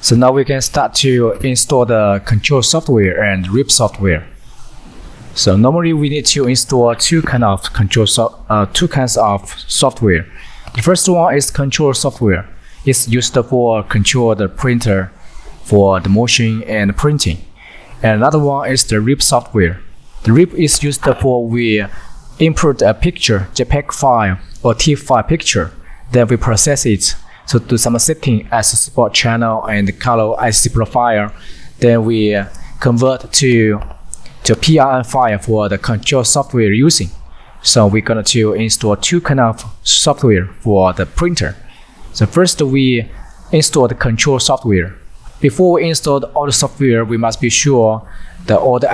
So now we can start to install the control software and RIP software. So normally we need to install two kinds of software. The first one is control software. It's used for control the printer for the motion and printing. And another one is the RIP software. The RIP is used for we input a picture, JPEG file or TIFF file picture. Then we process it. So do some setting as a support channel and color IC profile. Then we convert to PRM file for the control software using. So we're going to install two kinds of software for the printer. So first we install the control software. Before we install all the software, we must be sure that all the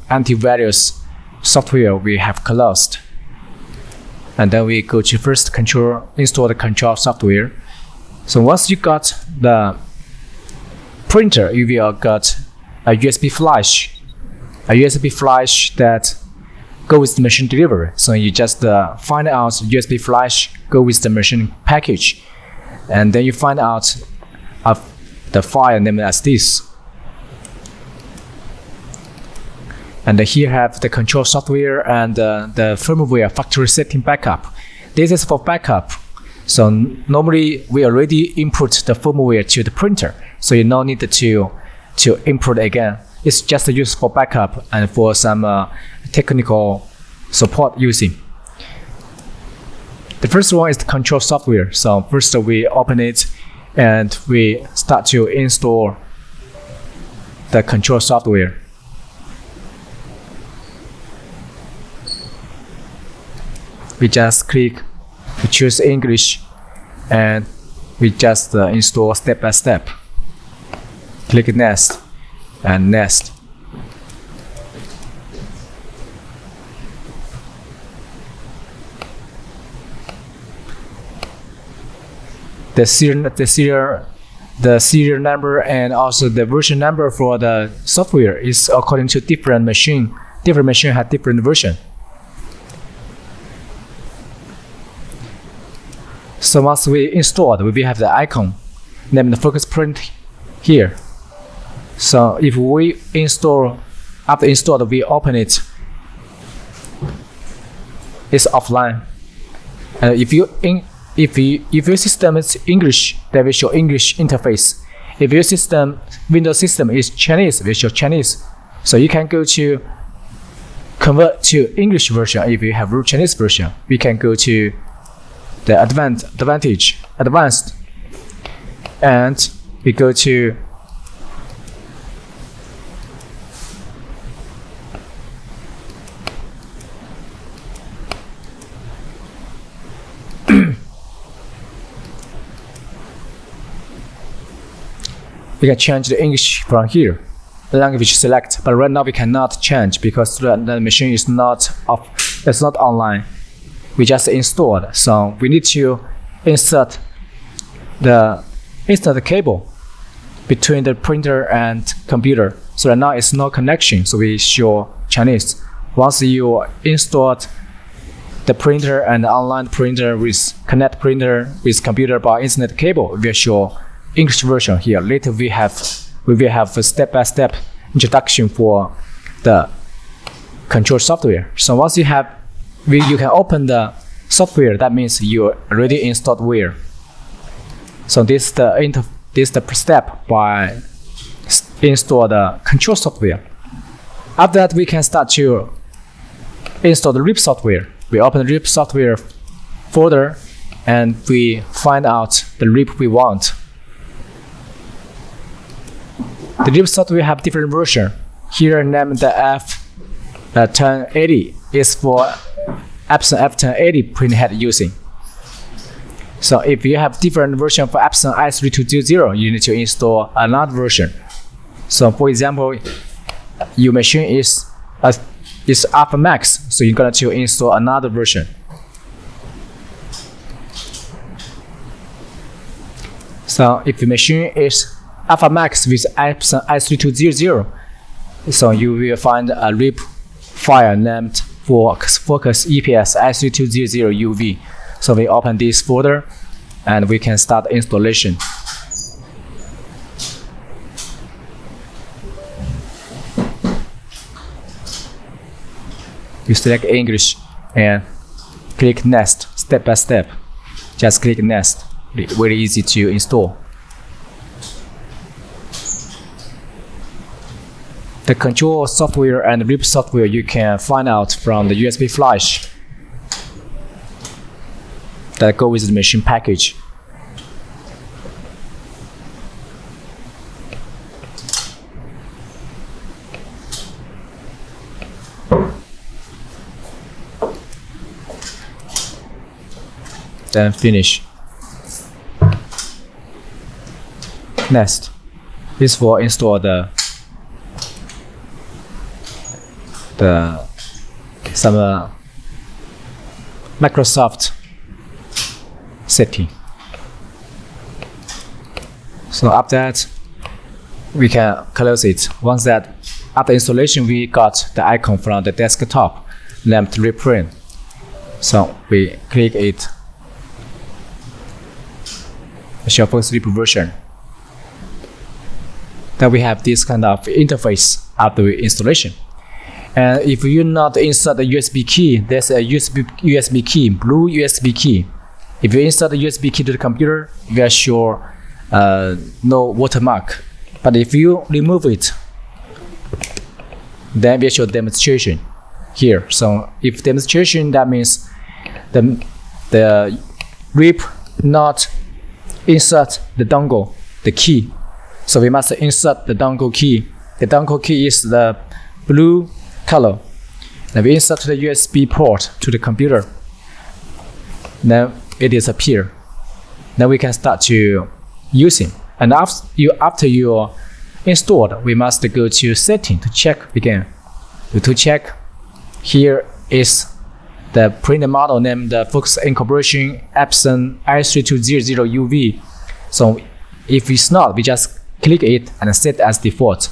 antivirus software we have closed. And then we go to first install the control software. So once you got the printer, you will got a USB flash that go with the machine delivery. So you just find out USB flash go with the machine package, and then you find out the file named as this. And here have the control software and the firmware factory setting backup. This is for backup. So normally we already input the firmware to the printer, so you no need to input again. It's just used for backup and for some technical support using. The first one is the control software. So first we open it and we start to install the control software. We just click, we choose English, and we just install step by step. Click next and next. The serial number and also the version number for the software is according to different machine. Different machine have different version. So once we installed, we will have the icon named Focus Print here. So if we after installed, we open it, it's offline. And if your system is English, they will show English interface. If your Windows system is Chinese, will show Chinese. So you can go to convert to English version. If you have Chinese version, we can go to the advanced, and we go to we can change the English from here, the language select, but right now we cannot change because the machine is not online. We just installed, so we need to insert the cable between the printer and computer. So right now it's no connection, so we show Chinese. Once you installed the printer and the online printer with connect printer with computer by Internet cable, we will show English version here. Later we will have a step-by-step introduction for the control software. So once you have, you can open the software. That means you already installed where. So this is the step by install the control software. After that, we can start to install the RIP software. We open the RIP software folder and we find out the RIP we want. The RIP software have different version. Here named the F1080 is for Epson F1080 printhead using. So if you have different version for Epson i3200, you need to install another version. So for example, your machine is Alpha Max, so you're going to install another version. So if the machine is Alpha Max with Epson i3200, so you will find a RIP file named Focus EPS i3200 UV. So we open this folder and we can start installation. You select English and click next, step by step. Just click next. Very easy to install. The control software and RIP software you can find out from the USB flash that go with the machine package. Then finish. Next, this will install some Microsoft setting. So after that, we can close it. Once that after installation, we got the icon from the desktop, then to reprint. So we click it. Show for sleep version. Then we have this kind of interface after installation. And if you not insert the USB key, there's a USB key, blue USB key. If you insert the USB key to the computer, you are sure no watermark. But if you remove it, then we show demonstration here. So if demonstration, that means the RIP not insert the dongle, the key. So we must insert the dongle key. The dongle key is the blue color. Then we insert the USB port to the computer. Then it disappears. Then we can start to using. And after you installed, we must go to setting to check again. To check, here is the printer model named the Focus Incorporation Epson i3200UV. So if it's not, we just click it and set as default.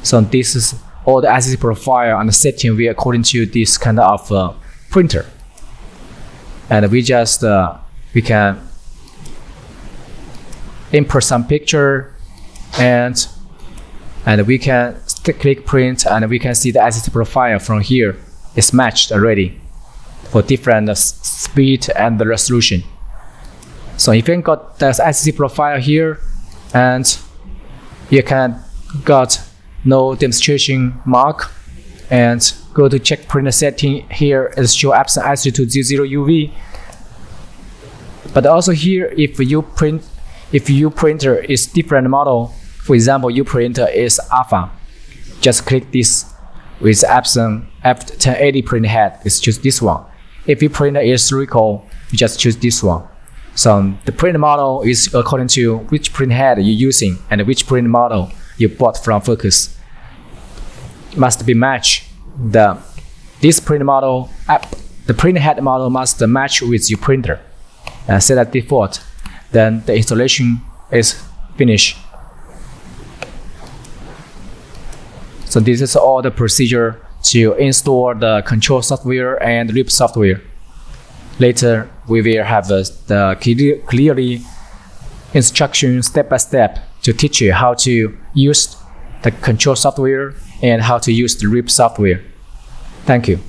So this is all the IC profile and the setting we according to this kind of printer. And we just we can import some picture and we can click print and we can see the IC profile from here. It's matched already for different speed and the resolution. So if you got the IC profile here and you can got no demonstration mark and go to check printer setting, here is show Epson i3200UV. But also here, if your printer is different model, for example, your printer is Alpha, just click this with Epson F1080 print head, let's choose this one. If your printer is spherical, you just choose this one. So the print model is according to which print head you're using and which print model you bought from Focus. Must be matched. This print model, the print head model must match with your printer. Set as default. Then the installation is finished. So this is all the procedure to install the control software and RIP software. Later, we will have the clearly instruction step by step to teach you how to use the control software and how to use the RIP software. Thank you.